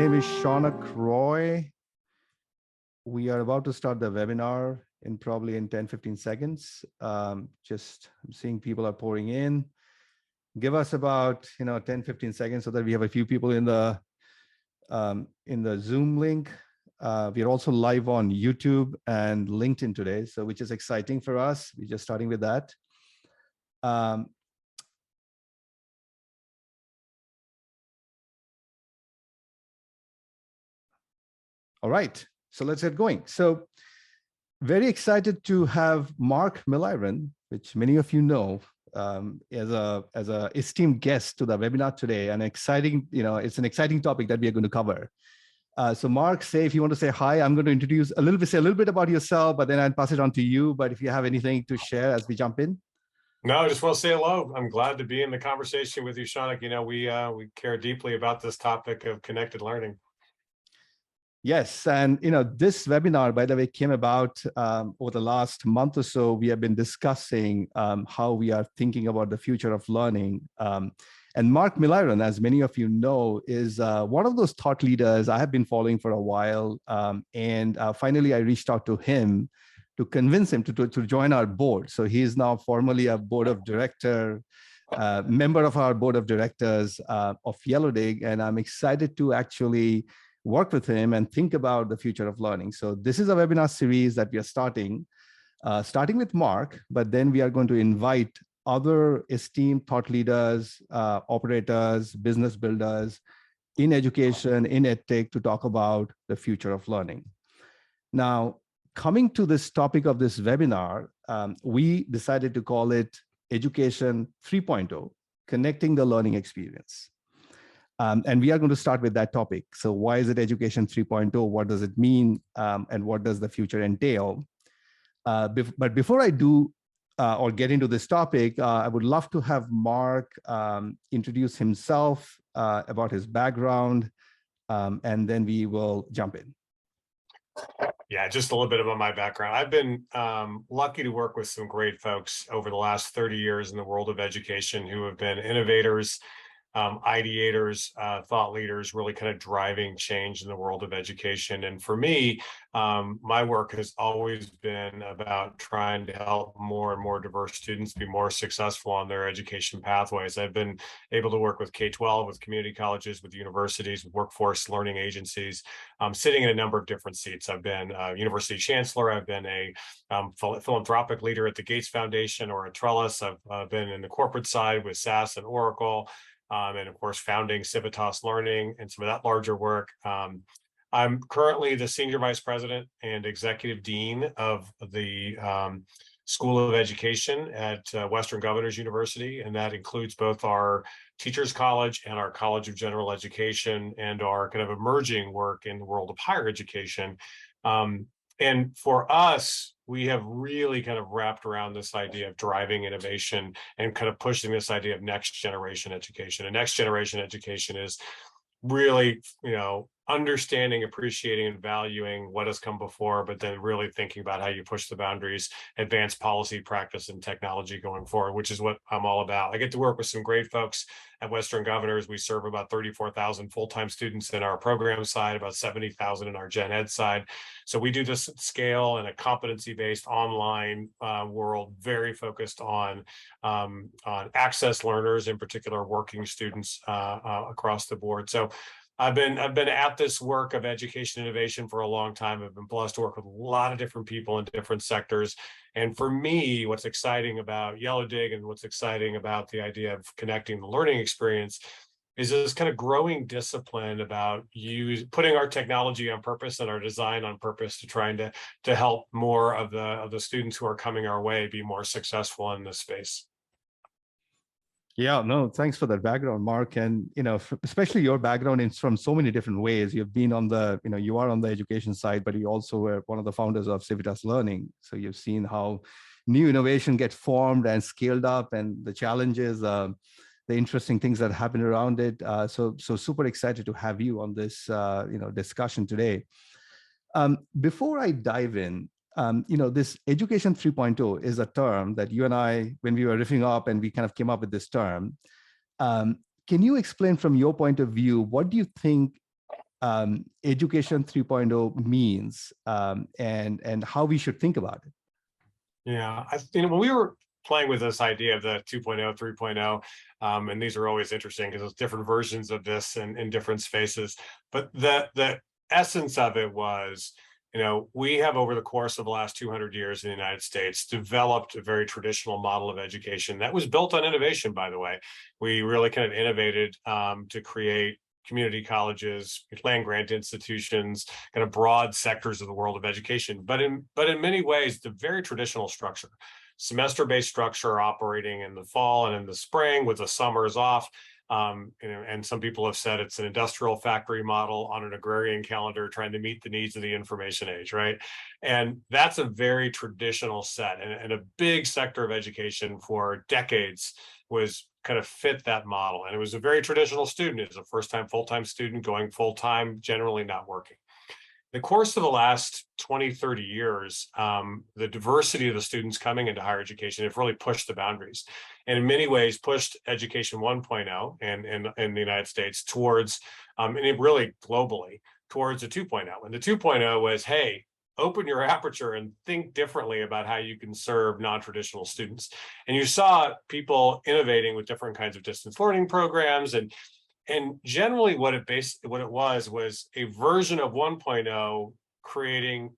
name is Shaunak Roy. We are about to start the webinar in probably in 10-15 seconds. I'm seeing people are pouring in. Give us about 10-15 seconds so that we have a few people in the Zoom link. We are also live on YouTube and LinkedIn today, so which is exciting for us. We're just starting with that. All right, so let's get going. So very excited to have Mark Milliron, which many of you know, as a esteemed guest to the webinar today. And exciting, it's an exciting topic that we are going to cover. So Mark, if you want to say hi, I'm going to say a little bit about yourself, but then I'll pass it on to you. But if you have anything to share as we jump in. No, I just want to say hello. I'm glad to be in the conversation with you, Shaunak. We care deeply about this topic of connected learning. Yes, and this webinar, by the way, came about over the last month or so. We have been discussing how we are thinking about the future of learning. And Mark Milliron, as many of you know, is one of those thought leaders I have been following for a while. And finally, I reached out to him to convince him to join our board. So he is now formally a board of director, member of our board of directors of Yellowdig. And I'm excited to actually work with him and think about the future of learning. So this is a webinar series that we are starting with Mark, but then we are going to invite other esteemed thought leaders, operators, business builders in education, in EdTech to talk about the future of learning. Now, coming to this topic of this webinar, we decided to call it Education 3.0, Connecting the Learning Experience. And we are going to start with that topic. So why is it Education 3.0? What does it mean? And what does the future entail? But before I do or get into this topic, I would love to have Mark introduce himself, about his background, and then we will jump in. Yeah, just a little bit about my background. I've been lucky to work with some great folks over the last 30 years in the world of education who have been innovators, ideators, thought leaders, really kind of driving change in the world of education. And for me, my work has always been about trying to help more and more diverse students be more successful on their education pathways. I've been able to work with K-12, with community colleges, with universities, with workforce learning agencies, sitting in a number of different seats. I've been a university chancellor. I've been a philanthropic leader at the Gates Foundation or at Trellis. I've been in the corporate side with SAS and Oracle. And of course, founding Civitas Learning and some of that larger work. I'm currently the Senior Vice President and Executive Dean of the School of Education at Western Governors University, and that includes both our Teachers College and our College of General Education and our kind of emerging work in the world of higher education. And for us, we have really kind of wrapped around this idea of driving innovation and kind of pushing this idea of next generation education. And next generation education is really, understanding, appreciating, and valuing what has come before, but then really thinking about how you push the boundaries, advance policy, practice, and technology going forward, which is what I'm all about. I get to work with some great folks at Western Governors. We serve about 34,000 full-time students in our program side, about 70,000 in our gen ed side. So we do this at scale in a competency-based online world, very focused on access learners, in particular working students across the board. So I've been at this work of education innovation for a long time. I've been blessed to work with a lot of different people in different sectors. And for me, what's exciting about Yellowdig and what's exciting about the idea of connecting the learning experience is this kind of growing discipline about putting our technology on purpose and our design on purpose to trying to help more of the students who are coming our way be more successful in this space. Yeah, no, thanks for that background, Mark. And, especially your background is from so many different ways. You've been on the, you are on the education side, but you also were one of the founders of Civitas Learning. So you've seen how new innovation gets formed and scaled up and the challenges, the interesting things that happen around it. So super excited to have you on this, discussion today. Before I dive in, this Education 3.0 is a term that you and I, when we were riffing up and we kind of came up with this term, can you explain from your point of view, what do you think education 3.0 means, and how we should think about it. Yeah, when we were playing with this idea of the 2.0, 3.0, and these are always interesting because there's different versions of this in different spaces. But the essence of it was, we have over the course of the last 200 years in the United States developed a very traditional model of education that was built on innovation, by the way. We really kind of innovated to create community colleges, land-grant institutions, kind of broad sectors of the world of education. But in many ways, the very traditional structure, semester-based structure operating in the fall and in the spring with the summers off. And some people have said it's an industrial factory model on an agrarian calendar trying to meet the needs of the information age, right? And that's a very traditional set, and a big sector of education for decades was kind of fit that model. And it was a very traditional student. It was a first-time full-time student going full-time, generally not working. In the course of the last 20, 30 years, the diversity of the students coming into higher education have really pushed the boundaries, and in many ways pushed education 1.0 and in the United States towards, and it really globally, towards a 2.0. And the 2.0 was, hey, open your aperture and think differently about how you can serve non-traditional students. And you saw people innovating with different kinds of distance learning programs, and generally what it was a version of 1.0 creating,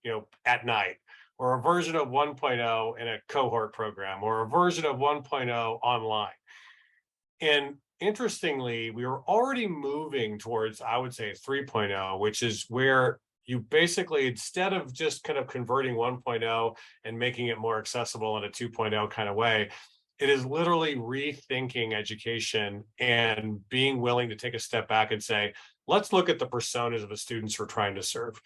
at night, or a version of 1.0 in a cohort program, or a version of 1.0 online. And interestingly, we were already moving towards, I would say, 3.0, which is where you basically, instead of just kind of converting 1.0 and making it more accessible in a 2.0 kind of way, it is literally rethinking education and being willing to take a step back and say, let's look at the personas of the students we're trying to serve.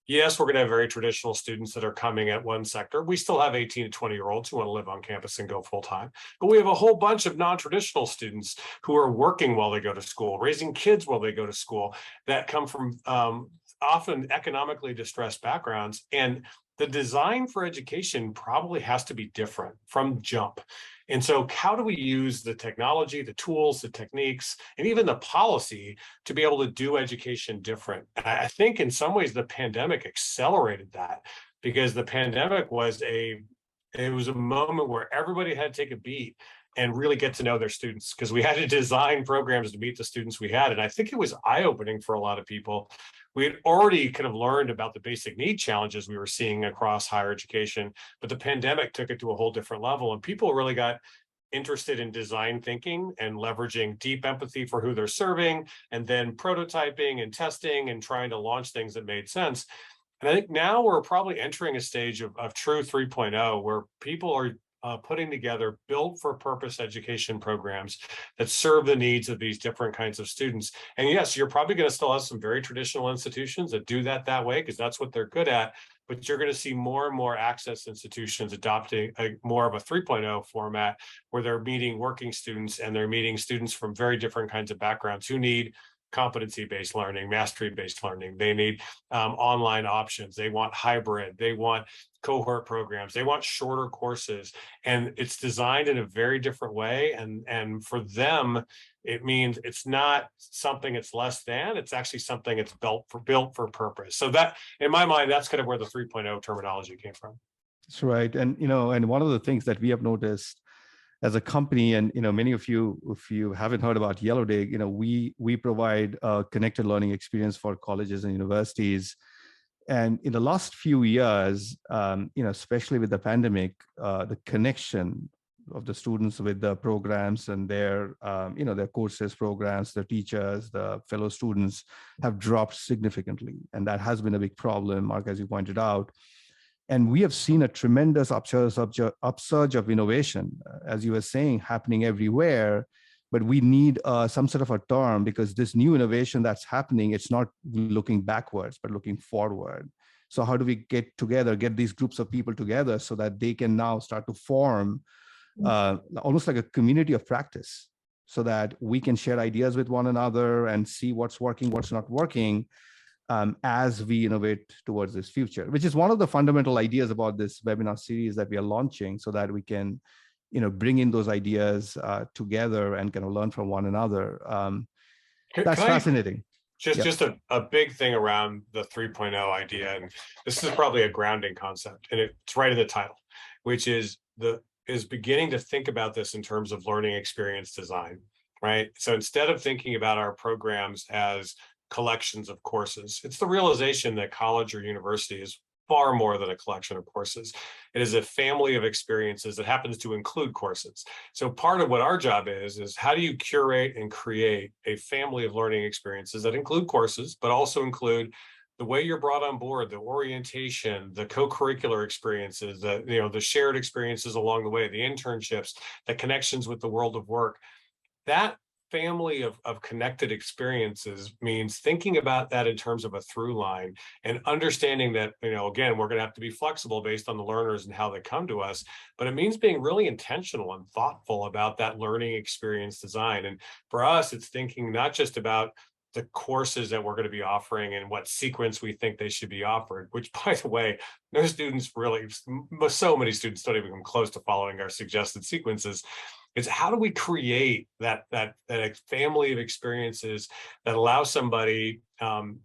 Yes, we're going to have very traditional students that are coming at one sector. We still have 18 to 20-year-olds who want to live on campus and go full-time. But we have a whole bunch of non-traditional students who are working while they go to school, raising kids while they go to school, that come from often economically distressed backgrounds. And the design for education probably has to be different from jump. And so how do we use the technology, the tools, the techniques, and even the policy to be able to do education different? And I think in some ways the pandemic accelerated that, because the pandemic was a moment where everybody had to take a beat and really get to know their students, because we had to design programs to meet the students we had. And I think it was eye-opening for a lot of people. We had already kind of learned about the basic need challenges we were seeing across higher education, but the pandemic took it to a whole different level, and people really got interested in design thinking and leveraging deep empathy for who they're serving, and then prototyping and testing and trying to launch things that made sense. And I think now we're probably entering a stage of true 3.0, where people are putting together built for purpose education programs that serve the needs of these different kinds of students. And yes, you're probably going to still have some very traditional institutions that do that way, because that's what they're good at. But you're going to see more and more access institutions adopting more of a 3.0 format, where they're meeting working students and they're meeting students from very different kinds of backgrounds who need competency-based learning, mastery-based learning. They need online options. They want hybrid. They want cohort programs. They want shorter courses. And it's designed in a very different way. And for them, it means it's not something it's less than. It's actually something it's built for purpose. So that, in my mind, that's kind of where the 3.0 terminology came from. That's right. And, and one of the things that we have noticed as a company, and many of you, if you haven't heard about Yellowdig, we provide a connected learning experience for colleges and universities. And in the last few years, especially with the pandemic, the connection of the students with the programs and their courses, programs, their teachers, the fellow students have dropped significantly, and that has been a big problem, Mark, as you pointed out. And we have seen a tremendous upsurge of innovation, as you were saying, happening everywhere. But we need some sort of a term, because this new innovation that's happening, it's not looking backwards, but looking forward. So how do we get these groups of people together so that they can now start to form almost like a community of practice, so that we can share ideas with one another and see what's working, what's not working, as we innovate towards this future, which is one of the fundamental ideas about this webinar series that we are launching, so that we can, bring in those ideas together and kind of learn from one another. That's fascinating. Just a big thing around the 3.0 idea, and this is probably a grounding concept, and it's right in the title, which is beginning to think about this in terms of learning experience design, right? So instead of thinking about our programs as collections of courses, it's the realization that college or university is far more than a collection of courses. It is a family of experiences that happens to include courses. So part of what our job is how do you curate and create a family of learning experiences that include courses, but also include the way you're brought on board, the orientation, the co-curricular experiences, the shared experiences along the way, the internships, the connections with the world of work. That family of connected experiences means thinking about that in terms of a through line and understanding that, again, we're going to have to be flexible based on the learners and how they come to us, but it means being really intentional and thoughtful about that learning experience design. And for us, it's thinking not just about the courses that we're going to be offering and what sequence we think they should be offered, which, by the way, no students really, so many students don't even come close to following our suggested sequences. It's how do we create that family of experiences that allow somebody,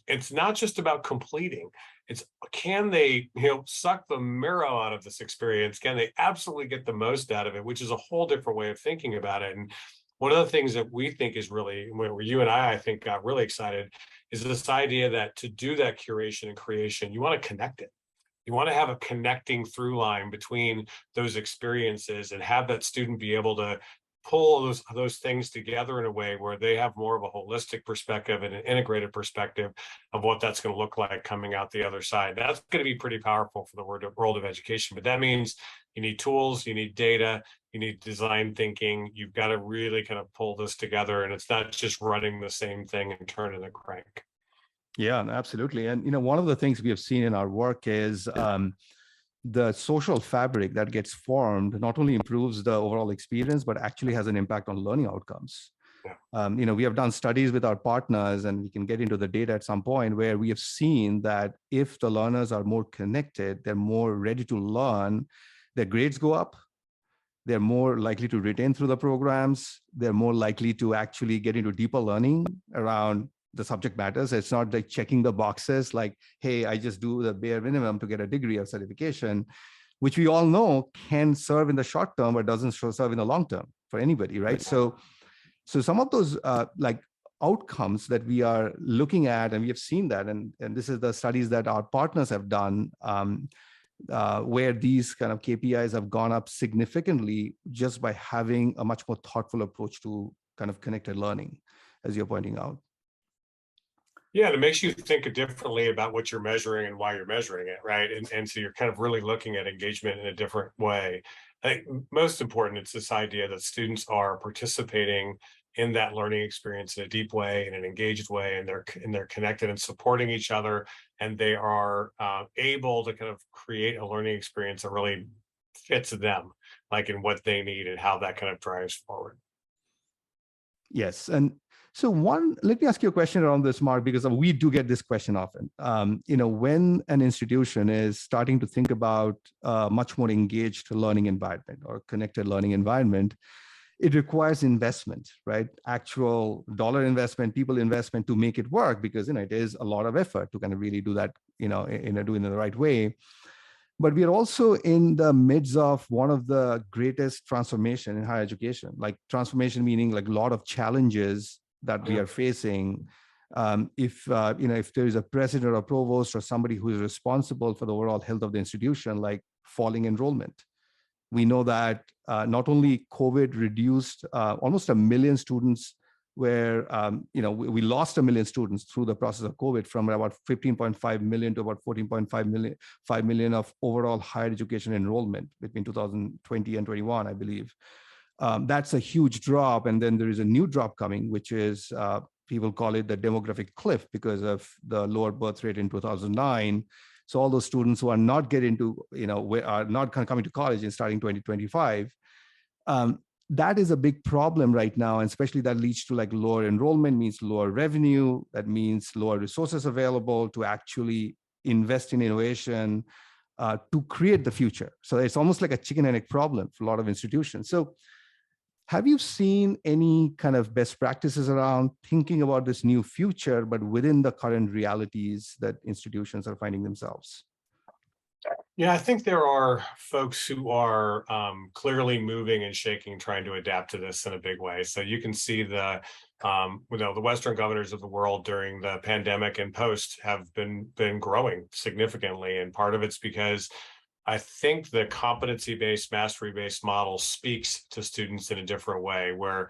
it's not just about completing, it's can they suck the marrow out of this experience? Can they absolutely get the most out of it, which is a whole different way of thinking about it. And one of the things that we think is really, where you and I think got really excited, is this idea that to do that curation and creation, you want to connect it. You want to have a connecting through line between those experiences and have that student be able to pull those things together in a way where they have more of a holistic perspective and an integrated perspective of what that's going to look like coming out the other side. That's going to be pretty powerful for the world of education. But that means you need tools, you need data, you need design thinking. You've got to really kind of pull this together, and it's not just running the same thing and turning the crank. Yeah, absolutely. And one of the things we have seen in our work is the social fabric that gets formed not only improves the overall experience, but actually has an impact on learning outcomes. Yeah. We have done studies with our partners, and we can get into the data at some point, where we have seen that if the learners are more connected, they're more ready to learn, their grades go up, they're more likely to retain through the programs, they're more likely to actually get into deeper learning around the subject matters. It's not like checking the boxes like, hey, I just do the bare minimum to get a degree or certification, which we all know can serve in the short term, but doesn't serve in the long term for anybody, right? So some of those outcomes that we are looking at, and we have seen that, and this is the studies that our partners have done, where these kind of KPIs have gone up significantly just by having a much more thoughtful approach to kind of connected learning, as you're pointing out. Yeah, and it makes you think differently about what you're measuring and why you're measuring it, right? And so you're kind of really looking at engagement in a different way. I think most important, it's this idea that students are participating in that learning experience in a deep way, in an engaged way, and they're connected and supporting each other, and they are able to kind of create a learning experience that really fits them, like in what they need and how that kind of drives forward. Yes, and so let me ask you a question around this, Mark, because we do get this question often. When an institution is starting to think about a much more engaged learning environment or connected learning environment, it requires investment, right? Actual dollar investment, people investment to make it work, because it is a lot of effort to kind of really do that, doing it the right way. But we are also in the midst of one of the greatest transformation in higher education, like transformation meaning like a lot of challenges that we are facing. If there is a president or provost or somebody who is responsible for the overall health of the institution, like falling enrollment. We know that not only COVID reduced almost 1 million students, where we lost 1 million students through the process of COVID, from about 15.5 million to about 14.5 million of overall higher education enrollment between 2020 and 21, I believe. That's a huge drop. And then there is a new drop coming, which is people call it the demographic cliff, because of the lower birth rate in 2009. So all those students who are not getting to, are not coming to college and starting 2025, that is a big problem right now. And especially that leads to like lower enrollment, means lower revenue. That means lower resources available to actually invest in innovation, to create the future. So it's almost like a chicken and egg problem for a lot of institutions. So Have you seen any kind of best practices around thinking about this new future, but within the current realities that institutions are finding themselves? Yeah, I think there are folks who are clearly moving and shaking, trying to adapt to this in a big way. So you can see the Western governors of the world during the pandemic and post have been growing significantly, and part of it's because I think the competency-based, mastery-based model speaks to students in a different way, where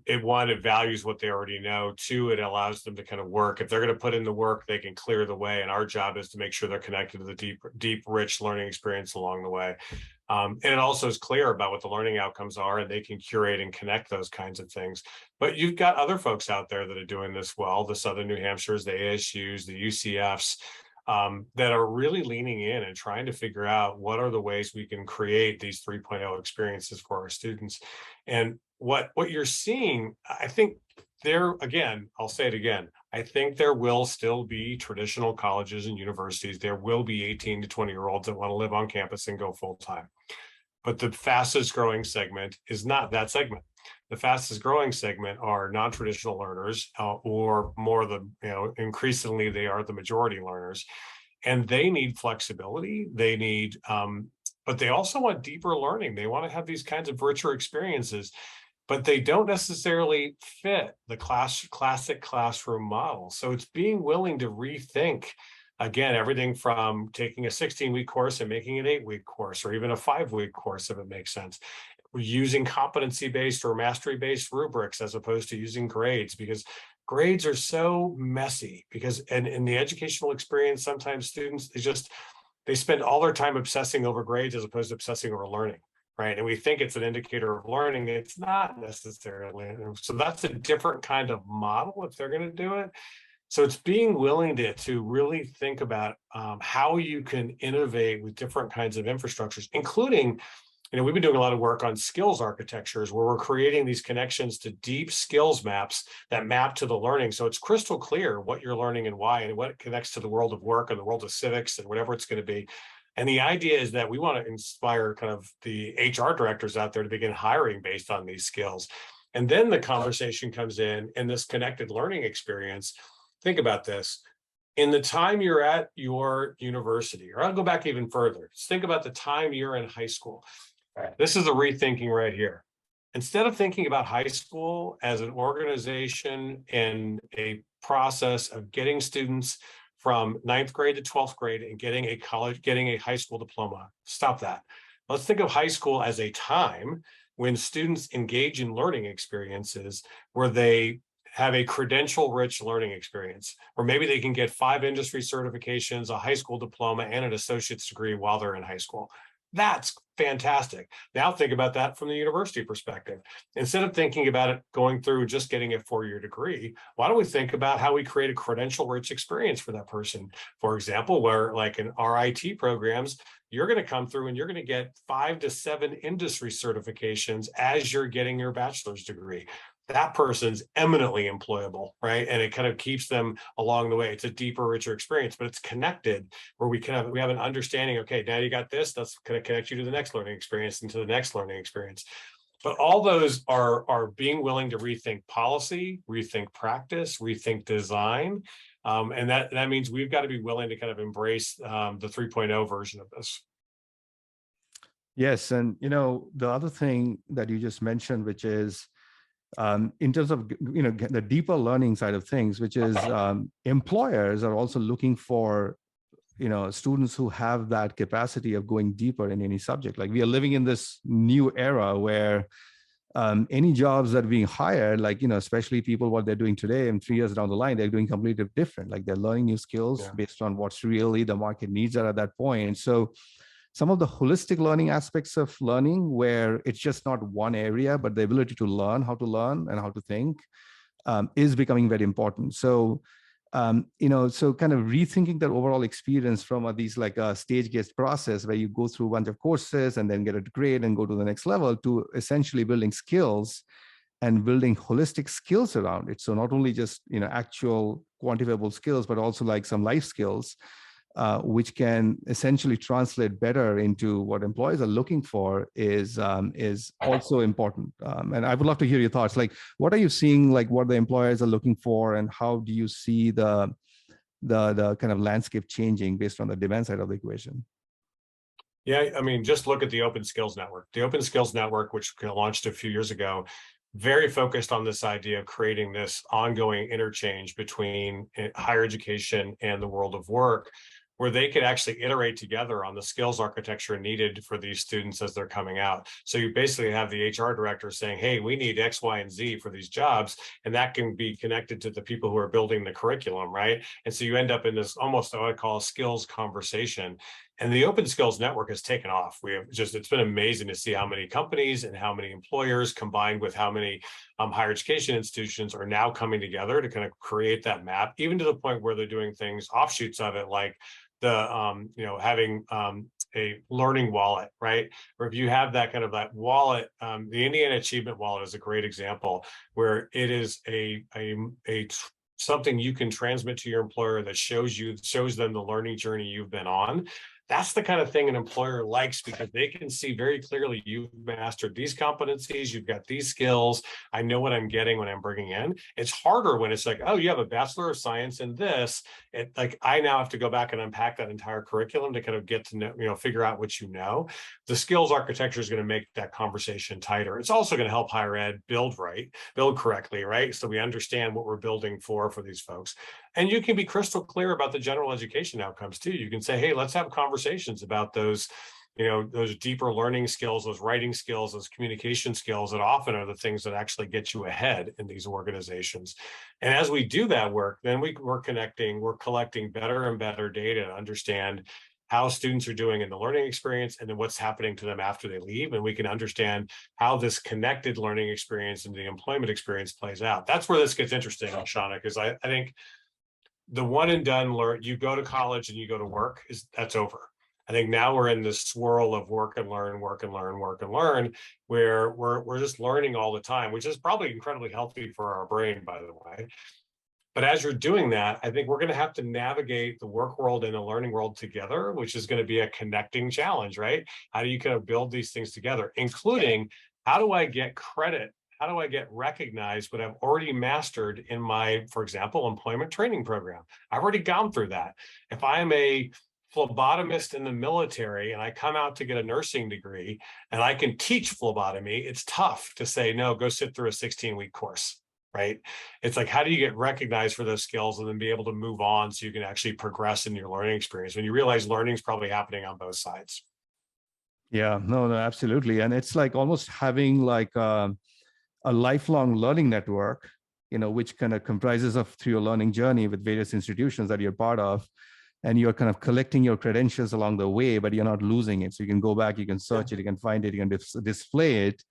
it values what they already know. Two, it allows them to kind of work. If they're going to put in the work, they can clear the way. And our job is to make sure they're connected to the deep, rich learning experience along the way. And it also is clear about what the learning outcomes are, and they can curate and connect those kinds of things. But you've got other folks out there that are doing this well, the Southern New Hampshires, the ASUs, the UCFs, that are really leaning in and trying to figure out what are the ways we can create these 3.0 experiences for our students. And what you're seeing, I think I'll say it again, I think there will still be traditional colleges and universities. There will be 18 to 20-year-olds that want to live on campus and go full time. But the fastest growing segment is not that segment. The fastest growing segment are non-traditional learners, or more increasingly they are the majority learners, and they need flexibility. They need, but they also want deeper learning. They want to have these kinds of richer experiences, but they don't necessarily fit the classic classroom model. So it's being willing to rethink, again, everything from taking a 16-week course and making an 8-week course, or even a 5-week course, if it makes sense. We're using competency-based or mastery-based rubrics as opposed to using grades, because grades are so messy. And in the educational experience, sometimes students, they spend all their time obsessing over grades as opposed to obsessing over learning. Right. And we think it's an indicator of learning. It's not necessarily. So that's a different kind of model if they're going to do it. So it's being willing to really think about how you can innovate with different kinds of infrastructures, including, we've been doing a lot of work on skills architectures where we're creating these connections to deep skills maps that map to the learning. So it's crystal clear what you're learning and why, and what it connects to the world of work and the world of civics and whatever it's going to be. And the idea is that we want to inspire kind of the HR directors out there to begin hiring based on these skills. And then the conversation comes in this connected learning experience. Think about this. In the time you're at your university, or I'll go back even further, just think about the time you're in high school. This is a rethinking right here. Instead of thinking about high school as an organization and a process of getting students from 9th grade to 12th grade and getting a high school diploma. Stop that. Let's think of high school as a time when students engage in learning experiences where they have a credential-rich learning experience, or maybe they can get 5 industry certifications, a high school diploma, and an associate's degree while they're in high school. That's fantastic. Now think about that from the university perspective. Instead of thinking about it going through just getting a 4-year degree, why don't we think about how we create a credential-rich experience for that person? For example, where like in our IT programs, you're going to come through and you're going to get 5 to 7 industry certifications as you're getting your bachelor's degree. That person's eminently employable, right? And it kind of keeps them along the way. It's a deeper, richer experience, but it's connected where we have an understanding, okay, now you got this, that's going to connect you to the next learning experience and to the next learning experience. But all those are being willing to rethink policy, rethink practice, rethink design. And that means we've got to be willing to kind of embrace the 3.0 version of this. Yes. And, the other thing that you just mentioned, which is, in terms of the deeper learning side of things, which is employers are also looking for students who have that capacity of going deeper in any subject. Like we are living in this new era where any jobs that are being hired, like especially people what they're doing today and 3 years down the line, they're doing completely different. Like they're learning new skills based on what's really the market needs are at that point. So some of the holistic learning aspects of learning where it's just not one area, but the ability to learn how to learn and how to think is becoming very important. So, so kind of rethinking that overall experience from these like a stage-based process where you go through a bunch of courses and then get a grade and go to the next level to essentially building skills and building holistic skills around it. So not only just, actual quantifiable skills, but also like some life skills. which can essentially translate better into what employees are looking for is also important. And I would love to hear your thoughts. Like, what are you seeing, like what the employers are looking for, and how do you see the kind of landscape changing based on the demand side of the equation? Yeah, I mean, just look at the Open Skills Network. The Open Skills Network, which launched a few years ago, very focused on this idea of creating this ongoing interchange between higher education and the world of work, where they could actually iterate together on the skills architecture needed for these students as they're coming out. So you basically have the HR director saying, hey, we need X, Y, and Z for these jobs, and that can be connected to the people who are building the curriculum, right? And so you end up in this almost what I call a skills conversation. And the Open Skills Network has taken off. It's been amazing to see how many companies and how many employers, combined with how many higher education institutions, are now coming together to kind of create that map, even to the point where they're doing things, offshoots of it, like the having a learning wallet, right? Or if you have that kind of that wallet, the Indiana Achievement Wallet is a great example, where it is something you can transmit to your employer that shows them the learning journey you've been on. That's the kind of thing an employer likes, because they can see very clearly you've mastered these competencies, you've got these skills, I know what I'm getting when I'm bringing in. It's harder when it's like, oh, you have a Bachelor of Science in this. Like, I now have to go back and unpack that entire curriculum to kind of get to know, figure out what you know. The skills architecture is going to make that conversation tighter. It's also going to help higher ed build correctly, right? So we understand what we're building for these folks. And you can be crystal clear about the general education outcomes too. You can say, hey, let's have conversations about those, those deeper learning skills, those writing skills, those communication skills that often are the things that actually get you ahead in these organizations. And as we do that work, then we're collecting better and better data to understand how students are doing in the learning experience, and then what's happening to them after they leave. And we can understand how this connected learning experience and the employment experience plays out. That's where this gets interesting, Shauna, because I think the one and done you go to college and you go to work, that's over. I think now we're in this swirl of work and learn, where we're just learning all the time, which is probably incredibly healthy for our brain, by the way. But as you're doing that, I think we're going to have to navigate the work world and the learning world together, which is going to be a connecting challenge, right? How do you kind of build these things together, including how do I get credit? How do I get recognized what I've already mastered in my, for example, employment training program? I've already gone through that. If I'm a phlebotomist in the military and I come out to get a nursing degree and I can teach phlebotomy, it's tough to say, no, go sit through a 16-week course, right? It's like, how do you get recognized for those skills and then be able to move on so you can actually progress in your learning experience when you realize learning is probably happening on both sides? Yeah, no, absolutely. And it's like almost having like a lifelong learning network, which kind of comprises of through your learning journey with various institutions that you're part of. And you're kind of collecting your credentials along the way, but you're not losing it. So you can go back, you can search it, you can find it, you can display it.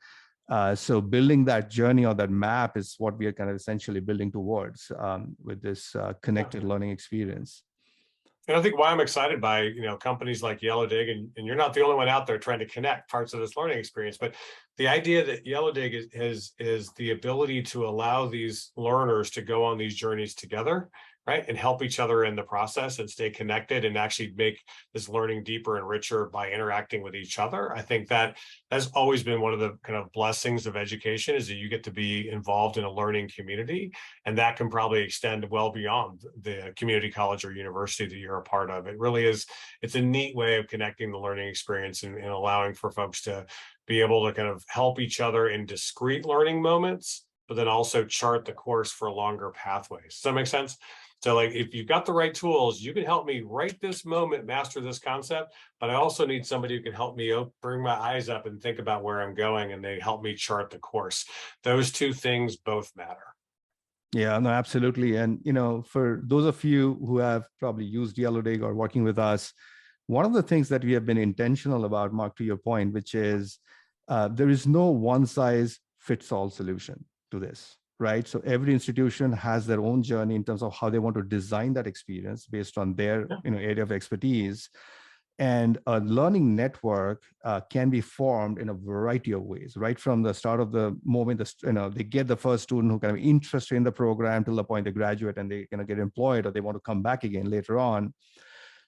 So building that journey or that map is what we are kind of essentially building towards with this connected learning experience. And I think why I'm excited by companies like Yellowdig, and you're not the only one out there trying to connect parts of this learning experience, but the idea that Yellowdig is the ability to allow these learners to go on these journeys together, right, and help each other in the process and stay connected and actually make this learning deeper and richer by interacting with each other. I think that has always been one of the kind of blessings of education, is that you get to be involved in a learning community, and that can probably extend well beyond the community college or university that you're a part of. It really is, it's a neat way of connecting the learning experience and allowing for folks to be able to kind of help each other in discrete learning moments, but then also chart the course for longer pathways. Does that make sense? So like, if you've got the right tools, you can help me right this moment master this concept, but I also need somebody who can help me bring my eyes up and think about where I'm going, and they help me chart the course. Those two things both matter. Yeah, no, absolutely. And, for those of you who have probably used Yellowdig or working with us, one of the things that we have been intentional about, Mark, to your point, which is there is no one size fits all solution to this. Right. So every institution has their own journey in terms of how they want to design that experience based on their area of expertise. And a learning network can be formed in a variety of ways, right from the start of the moment they get the first student who kind of interested in the program till the point they graduate and they get employed or they want to come back again later on.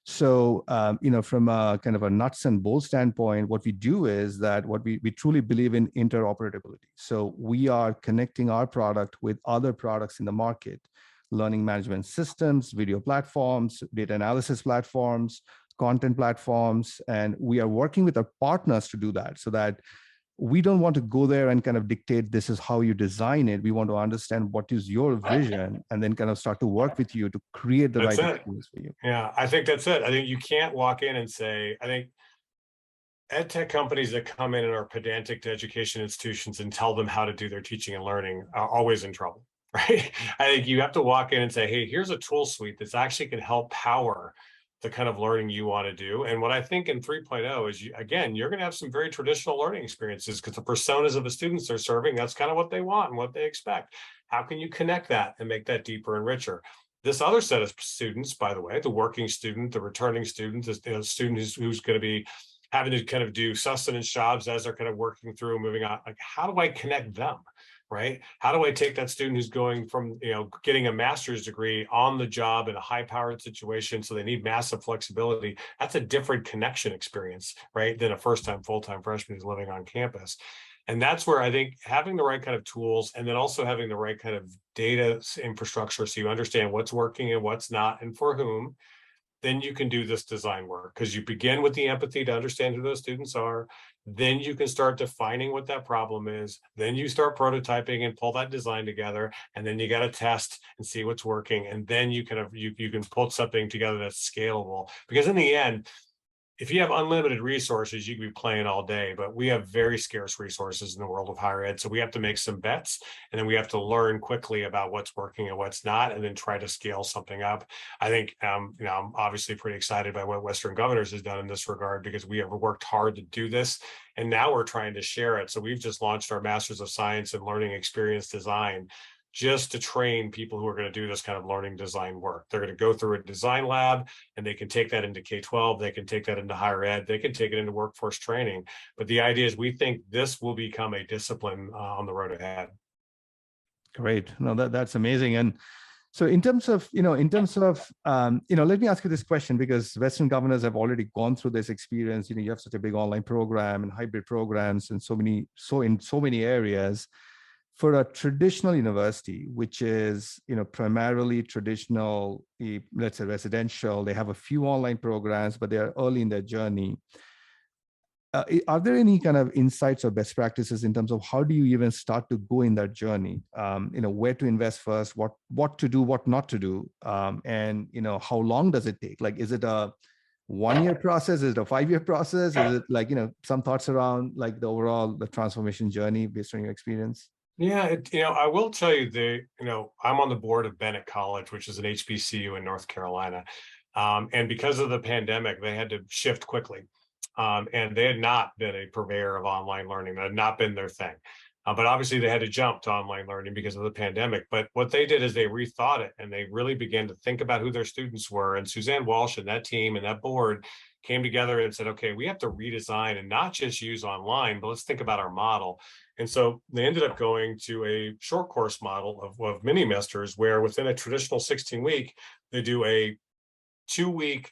So, from a kind of a nuts and bolts standpoint, what we do is that we truly believe in interoperability. So we are connecting our product with other products in the market, learning management systems, video platforms, data analysis platforms, content platforms, and we are working with our partners to do that so that we don't want to go there and kind of dictate this is how you design it. We want to understand what is your vision and then kind of start to work with you to create the That's right it. experience for you. Yeah, I think that's it. I think you can't walk in and say, I think ed tech companies that come in and are pedantic to education institutions and tell them how to do their teaching and learning are always in trouble, right? I think you have to walk in and say, hey, here's a tool suite that's actually can help power the kind of learning you want to do. And what I think in 3.0 is, again, you're going to have some very traditional learning experiences because the personas of the students they're serving, that's kind of what they want and what they expect. How can you connect that and make that deeper and richer? This other set of students, by the way, the working student, the returning student, the student who's going to be having to kind of do sustenance jobs as they're kind of working through, moving on, like, how do I connect them? Right? How do I take that student who's going from, getting a master's degree on the job in a high powered situation, so they need massive flexibility? That's a different connection experience, right, than a first time full-time freshman who's living on campus. And that's where I think having the right kind of tools and then also having the right kind of data infrastructure so you understand what's working and what's not and for whom, then you can do this design work, because you begin with the empathy to understand who those students are. Then you can start defining what that problem is. Then you start prototyping and pull that design together. And then you got to test and see what's working. And then you can pull something together that's scalable. Because in the end, if you have unlimited resources, you can be playing all day, but we have very scarce resources in the world of higher ed. So we have to make some bets, and then we have to learn quickly about what's working and what's not, and then try to scale something up. I think, I'm obviously pretty excited by what Western Governors has done in this regard, because we have worked hard to do this, and now we're trying to share it. So we've just launched our Masters of Science and Learning Experience Design, just to train people who are going to do this kind of learning design work. They're going to go through a design lab, and they can take that into K-12, they can take that into higher ed, they can take it into workforce training. But the idea is we think this will become a discipline on the road ahead. Great. No, that's amazing. And so in terms of, let me ask you this question, because Western Governors have already gone through this experience. You have such a big online program and hybrid programs and in so many areas. For a traditional university, which is primarily traditional, let's say residential, they have a few online programs, but they are early in their journey. Are there any kind of insights or best practices in terms of how do you even start to go in that journey? Where to invest first, what to do, what not to do, and how long does it take? Like, is it a 1-year process? Is it a 5-year process? Is it like some thoughts around like the transformation journey based on your experience? Yeah, I will tell you I'm on the board of Bennett College, which is an HBCU in North Carolina. And because of the pandemic, they had to shift quickly. And they had not been a purveyor of online learning. That had not been their thing. But obviously they had to jump to online learning because of the pandemic. But what they did is they rethought it, and they really began to think about who their students were. And Suzanne Walsh and that team and that board came together and said, okay, we have to redesign and not just use online, but let's think about our model. And so they ended up going to a short course model of mini masters, where within a traditional 16-week, they do a 2-week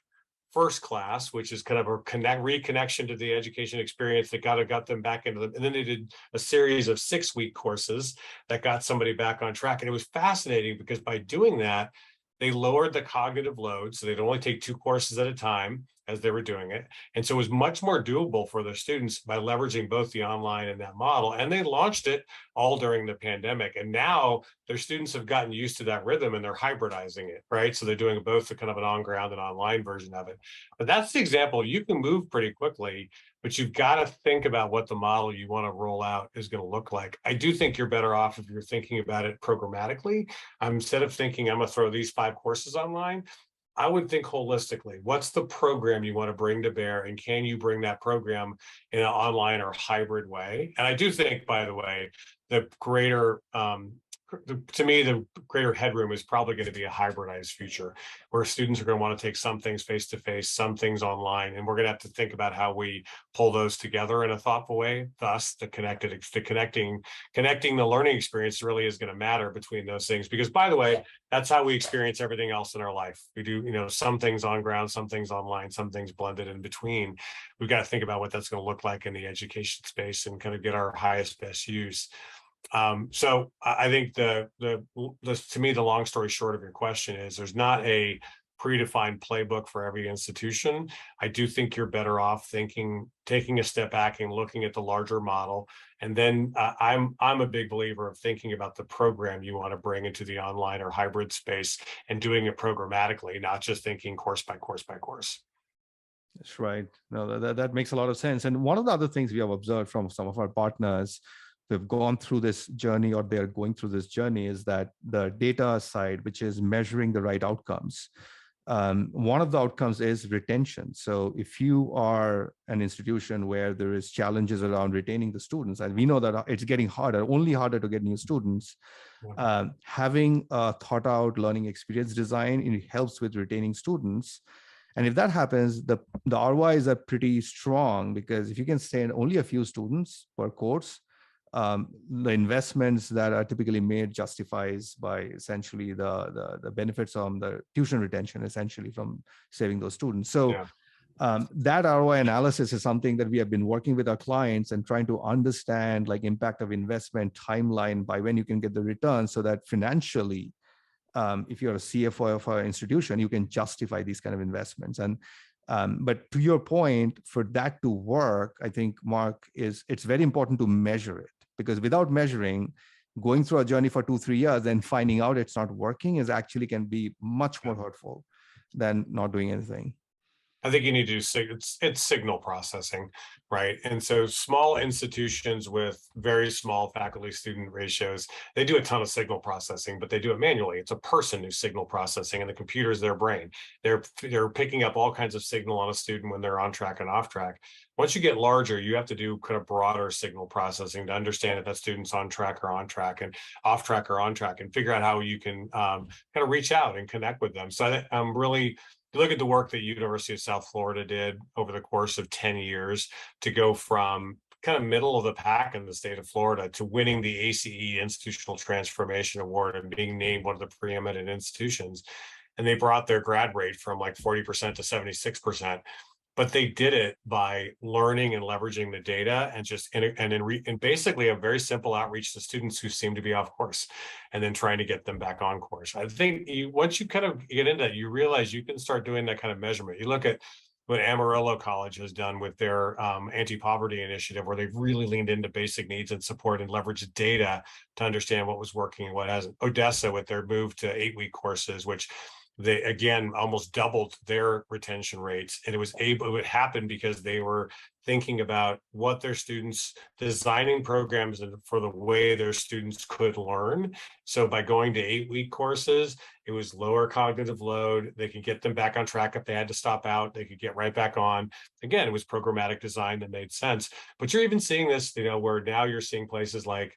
first class, which is kind of a reconnection to the education experience that got them back into them. And then they did a series of 6-week courses that got somebody back on track. And it was fascinating because by doing that, they lowered the cognitive load. So they'd only take 2 courses at a time as they were doing it. And so it was much more doable for their students by leveraging both the online and that model. And they launched it all during the pandemic. And now their students have gotten used to that rhythm, and they're hybridizing it, right? So they're doing both the kind of an on-ground and online version of it. But that's the example. You can move pretty quickly, but you've got to think about what the model you want to roll out is going to look like. I do think you're better off if you're thinking about it programmatically. Instead of thinking, I'm going to throw these 5 courses online, I would think holistically. What's the program you want to bring to bear, and can you bring that program in an online or hybrid way? And I do think, by the way, the greater to me, the greater headroom is probably going to be a hybridized future where students are going to want to take some things face to face, some things online, and we're going to have to think about how we pull those together in a thoughtful way. Thus, connecting the learning experience really is going to matter between those things, because, by the way, that's how we experience everything else in our life. We do, some things on ground, some things online, some things blended in between. We've got to think about what that's going to look like in the education space and kind of get our highest, best use. So I think to me, the long story short of your question is there's not a predefined playbook for every institution. I do think you're better off taking a step back and looking at the larger model. And then I'm a big believer of thinking about the program you want to bring into the online or hybrid space and doing it programmatically, not just thinking course by course by course. That's right. No, that makes a lot of sense. And one of the other things we have observed from some of our partners who've gone through this journey, or they're going through this journey, is that the data side, which is measuring the right outcomes. One of the outcomes is retention. So if you are an institution where there is challenges around retaining the students, and we know that it's getting harder, only harder to get new students, having a thought out learning experience design, it helps with retaining students. And if that happens, the ROIs are pretty strong, because if you can send only a few students per course, the investments that are typically made justifies by essentially the benefits on the tuition retention, essentially from saving those students. So that ROI analysis is something that we have been working with our clients and trying to understand, like, impact of investment timeline by when you can get the return, so that financially, if you're a CFO of an institution, you can justify these kind of investments. And but to your point, for that to work, I think, Mark, it's very important to measure it, because without measuring, going through a journey for 2-3 years and finding out it's not working can be much more hurtful than not doing anything. I think you need to do it's signal processing, right? And so small institutions with very small faculty student ratios, they do a ton of signal processing, but they do it manually. It's a person who's signal processing, and the computer is their brain. They're picking up all kinds of signal on a student when they're on track and off track. Once you get larger, you have to do kind of broader signal processing to understand if that student's on track or on track, and off track or on track, and figure out how you can kind of reach out and connect with them. So I'm really, you look at the work that University of South Florida did over the course of 10 years to go from kind of middle of the pack in the state of Florida to winning the ACE Institutional Transformation Award and being named one of the preeminent institutions. And they brought their grad rate from like 40% to 76%. But they did it by learning and leveraging the data, and basically a very simple outreach to students who seem to be off course, and then trying to get them back on course. I think once you kind of get into it, you realize you can start doing that kind of measurement. You look at what Amarillo College has done with their anti-poverty initiative, where they've really leaned into basic needs and support and leveraged data to understand what was working and what hasn't. Odessa with their move to 8-week courses, which they again almost doubled their retention rates, and it happened because they were thinking about what their students, designing programs for the way their students could learn. So by going to 8-week courses, it was lower cognitive load. They could get them back on track. If they had to stop out, they could get right back on. Again, it was programmatic design that made sense. But you're even seeing this, where now you're seeing places like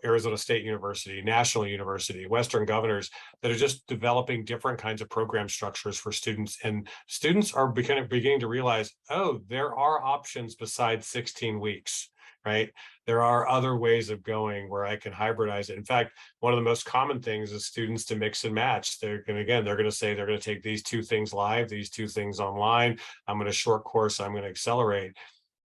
Arizona State University, National University, Western Governors that are just developing different kinds of program structures for students. And students are beginning to realize, oh, there are options besides 16 weeks, right? There are other ways of going where I can hybridize it. In fact, one of the most common things is students to mix and match. They're going to say they're going to take these 2 things live, these 2 things online. I'm going to short course, I'm going to accelerate.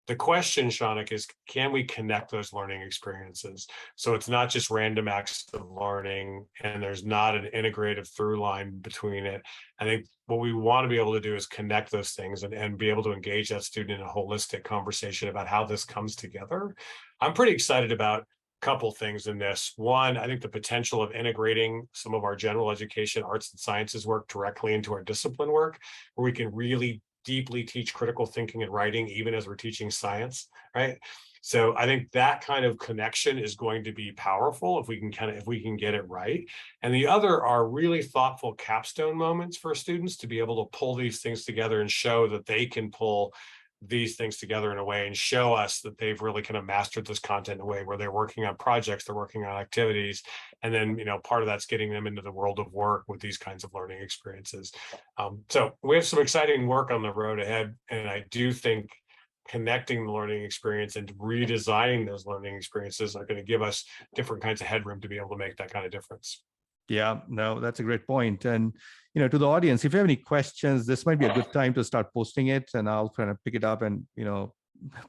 The question, Shaunak, is can we connect those learning experiences? So it's not just random acts of learning, and there's not an integrative through line between it. I think what we want to be able to do is connect those things and be able to engage that student in a holistic conversation about how this comes together. I'm pretty excited about a couple things in this. One, I think the potential of integrating some of our general education, arts and sciences work directly into our discipline work, where we can really deeply teach critical thinking and writing, even as we're teaching science, right? So I think that kind of connection is going to be powerful if we can get it right. And the other are really thoughtful capstone moments for students to be able to pull these things together and show that they can pull these things together in a way and show us that they've really kind of mastered this content in a way where they're working on projects, they're working on activities. And then, part of that's getting them into the world of work with these kinds of learning experiences. So we have some exciting work on the road ahead. And I do think connecting the learning experience and redesigning those learning experiences are going to give us different kinds of headroom to be able to make that kind of difference. Yeah, no, that's a great point. And, to the audience, if you have any questions, this might be a good time to start posting it, and I'll kind of pick it up and,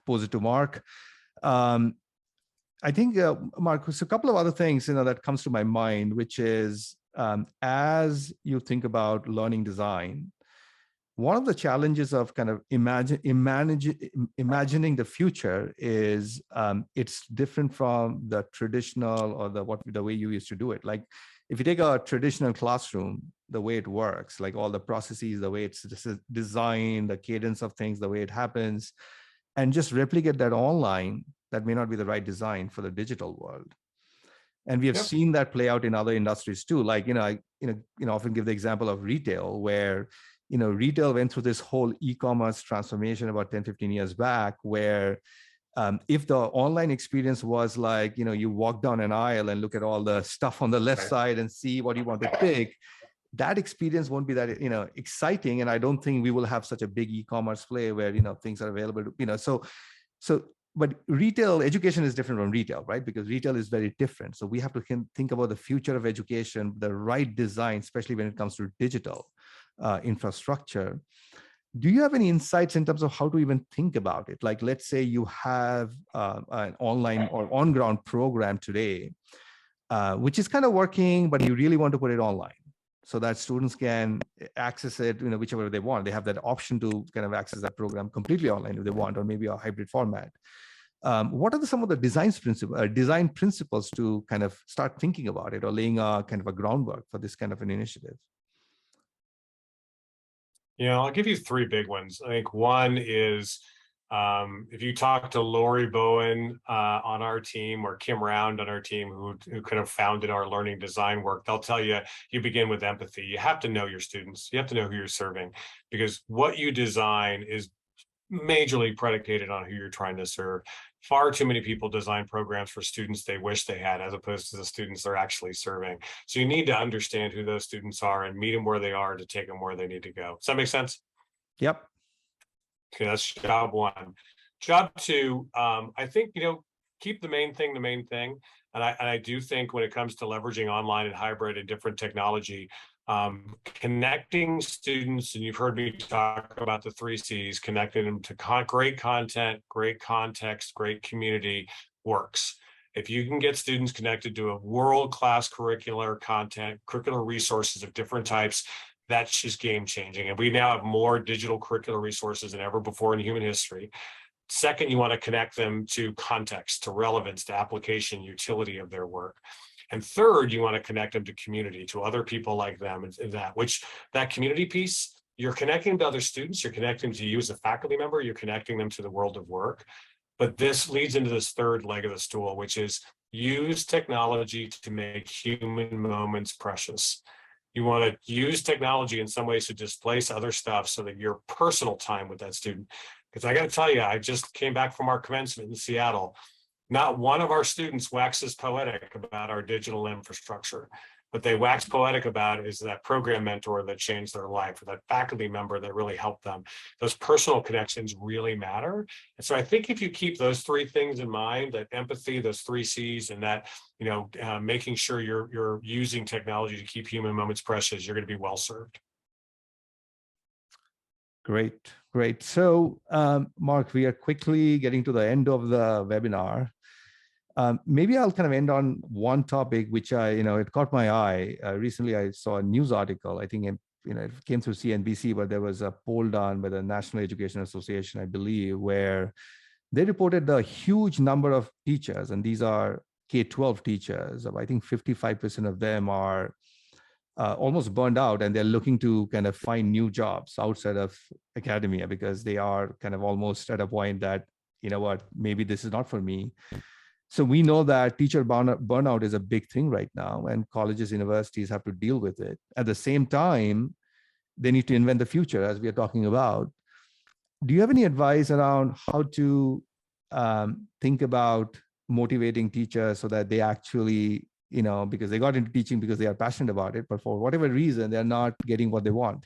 pose it to Mark. I think, Mark, there's a couple of other things, that comes to my mind, which is as you think about learning design, one of the challenges of kind of imagining the future is it's different from the traditional or the way you used to do it. Like if you take a traditional classroom, the way it works, like all the processes, the way it's designed, the cadence of things, the way it happens, and just replicate that online, that may not be the right design for the digital world. And we have seen that play out in other industries too. Like, I often give the example of retail, where retail went through this whole e-commerce transformation about 10, 15 years back, where if the online experience was like, you walk down an aisle and look at all the stuff on the left side and see what you want to pick, that experience won't be that, exciting. And I don't think we will have such a big e-commerce play where, things are available, but retail education is different from retail, right? Because retail is very different. So we have to think about the future of education, the right design, especially when it comes to digital infrastructure. Do you have any insights in terms of how to even think about it? Like, let's say you have an online or on-ground program today, which is kind of working, but you really want to put it online so that students can access it, whichever they want. They have that option to kind of access that program completely online if they want, or maybe a hybrid format. What are some of the design principles to kind of start thinking about it, or laying a kind of a groundwork for this kind of an initiative? I'll give you three big ones. I think one is if you talk to Lori Bowen on our team, or Kim Round on our team, who kind of founded our learning design work, they'll tell you, you begin with empathy. You have to know your students. You have to know who you're serving, because what you design is majorly predicated on who you're trying to serve. Far too many people design programs for students they wish they had, as opposed to the students they're actually serving. So you need to understand who those students are and meet them where they are to take them where they need to go. Does that make sense? Yep. Okay, that's job one. Job two, I think, keep the main thing. And I do think when it comes to leveraging online and hybrid and different technology, connecting students, and you've heard me talk about the 3 C's, connecting them to great content, great context, great community works. If you can get students connected to a world-class curricular content, curricular resources of different types, that's just game changing. And we now have more digital curricular resources than ever before in human history. Second, you want to connect them to context, to relevance, to application, utility of their work. And third, you want to connect them to community, to other people like them, and that community piece, you're connecting to other students, you're connecting to you as a faculty member, you're connecting them to the world of work. But this leads into this third leg of the stool, which is use technology to make human moments precious. You want to use technology in some ways to displace other stuff so that your personal time with that student, because I got to tell you, I just came back from our commencement in Seattle. Not one of our students waxes poetic about our digital infrastructure. What they wax poetic about is that program mentor that changed their life, or that faculty member that really helped them. Those personal connections really matter. And so I think if you keep those three things in mind, that empathy, those 3 C's, and that, making sure you're using technology to keep human moments precious, you're going to be well served. Great. So, Mark, we are quickly getting to the end of the webinar. Maybe I'll kind of end on one topic, which it caught my eye. Recently, I saw a news article. I think it came through CNBC, but there was a poll done by the National Education Association, I believe, where they reported the huge number of teachers, and these are K-12 teachers. I think 55% of them are almost burned out, and they're looking to kind of find new jobs outside of academia, because they are kind of almost at a point that, maybe this is not for me. So we know that teacher burnout is a big thing right now, and colleges, universities have to deal with it. At the same time, they need to invent the future, as we are talking about. do you have any advice around how to think about motivating teachers so that they actually, because they got into teaching because they are passionate about it, but for whatever reason, they're not getting what they want.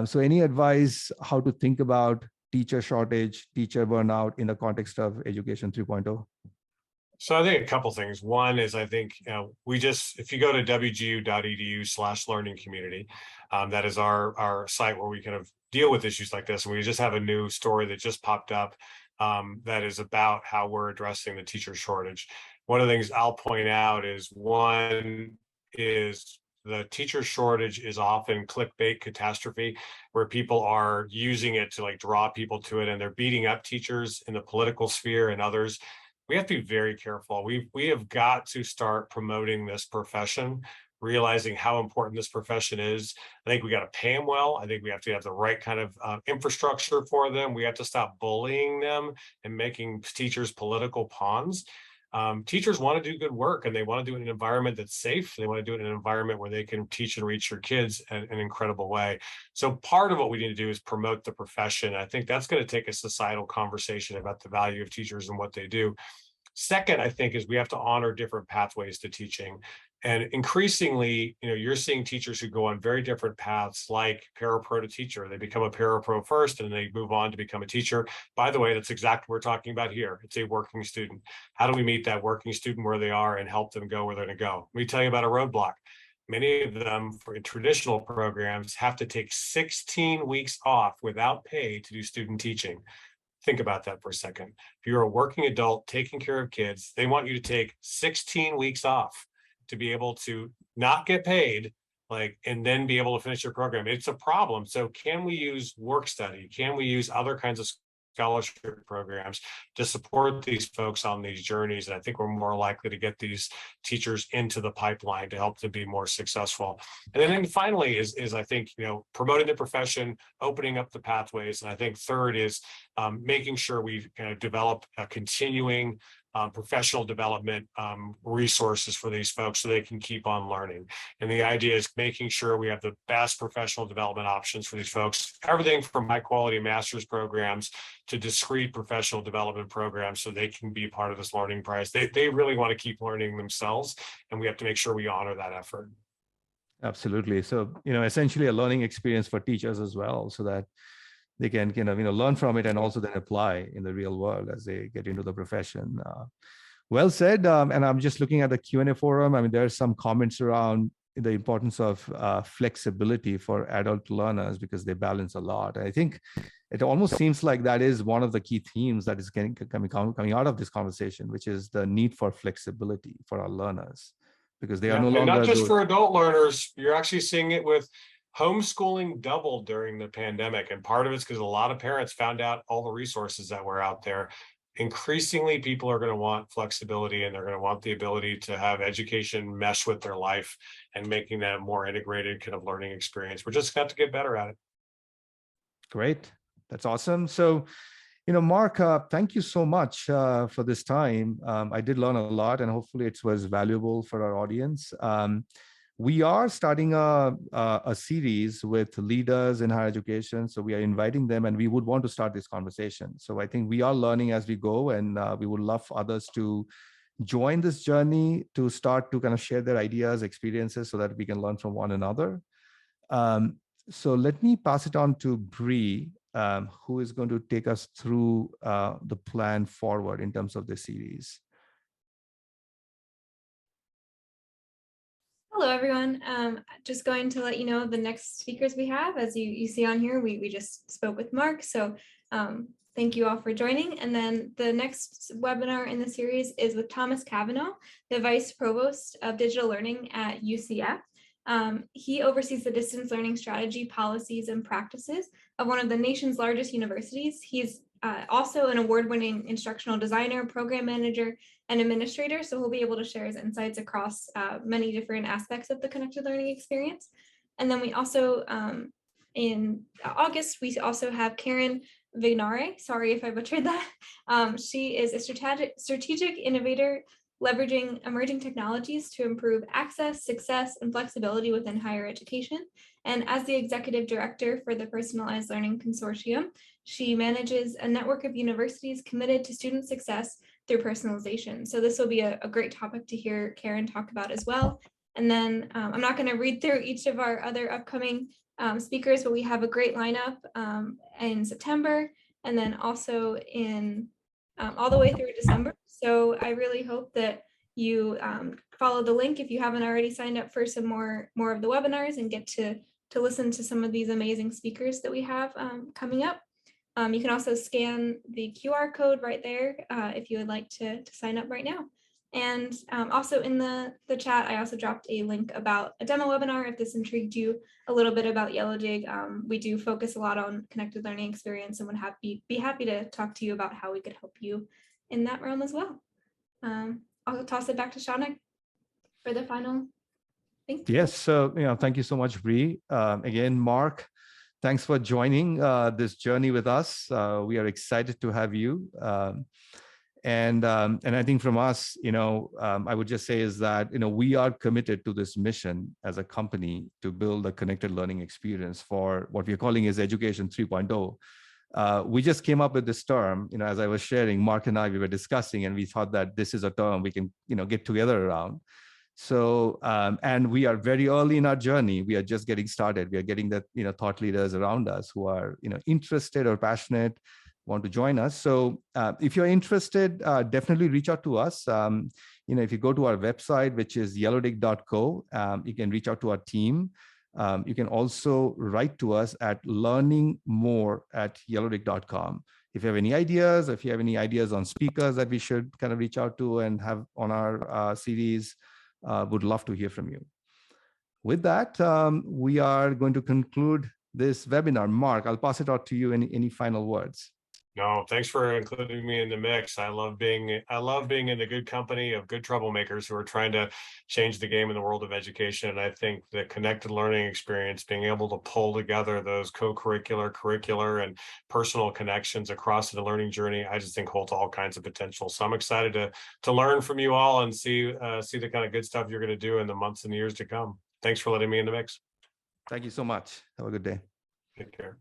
So any advice how to think about teacher shortage, teacher burnout in the context of Education 3.0? So I think a couple things. One is, I think, if you go to wgu.edu/learning community, that is our site where we kind of deal with issues like this. And we just have a new story that just popped up that is about how we're addressing the teacher shortage. One of the things I'll point out is the teacher shortage is often clickbait catastrophe, where people are using it to like draw people to it, and they're beating up teachers in the political sphere and others. We have to be very careful. We have got to start promoting this profession, realizing how important this profession is. I think we got to pay them well. I think we have to have the right kind of infrastructure for them. We have to stop bullying them and making teachers political pawns. Teachers want to do good work, and they want to do it in an environment that's safe. They want to do it in an environment where they can teach and reach your kids in an incredible way. So part of what we need to do is promote the profession. I think that's going to take a societal conversation about the value of teachers and what they do. Second, I think, is we have to honor different pathways to teaching. And increasingly, you're seeing teachers who go on very different paths, like parapro to teacher. They become a parapro first, and they move on to become a teacher. By the way, that's exactly what we're talking about here. It's a working student. How do we meet that working student where they are and help them go where they're going to go? Let me tell you about a roadblock. Many of them, for traditional programs, have to take 16 weeks off without pay to do student teaching. Think about that for a second. If you're a working adult taking care of kids, they want you to take 16 weeks off to be able to not get paid, and then be able to finish your program. It's a problem. So can we use work study? Can we use other kinds of scholarship programs to support these folks on these journeys? And I think we're more likely to get these teachers into the pipeline to help them be more successful. And then finally is I think, promoting the profession, opening up the pathways. And I think third is making sure we kind of develop a continuing professional development resources for these folks so they can keep on learning. And the idea is making sure we have the best professional development options for these folks, everything from high quality master's programs to discrete professional development programs so they can be part of this learning prize. They really want to keep learning themselves, and we have to make sure we honor that effort. Absolutely. So, essentially a learning experience for teachers as well, so that they can learn from it and also then apply in the real world as they get into the profession. Well said. And I'm just looking at the Q&A forum. I mean, there are some comments around the importance of flexibility for adult learners because they balance a lot. And I think it almost seems like that is one of the key themes that is coming out of this conversation, which is the need for flexibility for our learners, because they are no longer— and not just for adult learners. You're actually seeing it with homeschooling doubled during the pandemic. And part of it's because a lot of parents found out all the resources that were out there. Increasingly, people are going to want flexibility, and they're going to want the ability to have education mesh with their life and making that a more integrated kind of learning experience. We're just going to have to get better at it. Great. That's awesome. So, Mark, thank you so much for this time. I did learn a lot, and hopefully it was valuable for our audience. We are starting a series with leaders in higher education. So we are inviting them, and we would want to start this conversation. So I think we are learning as we go, and we would love others to join this journey to start to kind of share their ideas, experiences, so that we can learn from one another. So let me pass it on to Bree, who is going to take us through the plan forward in terms of this series. Hello, everyone. Just going to let you know the next speakers we have. As you see on here, we just spoke with Mark. So thank you all for joining. And then the next webinar in the series is with Thomas Cavanaugh, the Vice Provost of Digital Learning at UCF. He oversees the distance learning strategy, policies, and practices of one of the nation's largest universities. He's also an award-winning instructional designer, program manager, and administrator, so he'll be able to share his insights across many different aspects of the connected learning experience. And then we also, in August, we also have Karen Vayner. Sorry if I butchered that. She is a strategic innovator leveraging emerging technologies to improve access, success, and flexibility within higher education. And as the executive director for the Personalized Learning Consortium, she manages a network of universities committed to student success through personalization. So this will be a great topic to hear Karen talk about as well. And then I'm not going to read through each of our other upcoming speakers, but we have a great lineup in September, and then also in all the way through December. So I really hope that you follow the link if you haven't already signed up for some more of the webinars and get to listen to some of these amazing speakers that we have coming up. You can also scan the QR code right there if you would like to sign up right now. And also in the chat, I also dropped a link about a demo webinar if this intrigued you a little bit about Yellowdig. We do focus a lot on connected learning experience and would be happy to talk to you about how we could help you in that realm as well. I'll toss it back to Shaunak for the final thing. Yes, so thank you so much, Bree. Again, Mark, thanks for joining this journey with us. We are excited to have you. And I think from us, I would just say is that, we are committed to this mission as a company to build a connected learning experience for what we're calling is Education 3.0. We just came up with this term, as I was sharing, Mark and I, we were discussing, and we thought that this is a term we can, get together around. So, and we are very early in our journey. We are just getting started. We are getting that, thought leaders around us who are, interested or passionate, want to join us. So if you're interested, definitely reach out to us. If you go to our website, which is yellowdig.co, you can reach out to our team. You can also write to us at learningmore@yellowdig.com. If you have any ideas, if you have any ideas on speakers that we should kind of reach out to and have on our series, would love to hear from you. With that, we are going to conclude this webinar. Mark, I'll pass it out to you. Any final words? No, thanks for including me in the mix. I love being in the good company of good troublemakers who are trying to change the game in the world of education. And I think the connected learning experience, being able to pull together those co-curricular, curricular, and personal connections across the learning journey, I just think holds all kinds of potential. So I'm excited to learn from you all and see the kind of good stuff you're going to do in the months and years to come. Thanks for letting me in the mix. Thank you so much. Have a good day. Take care.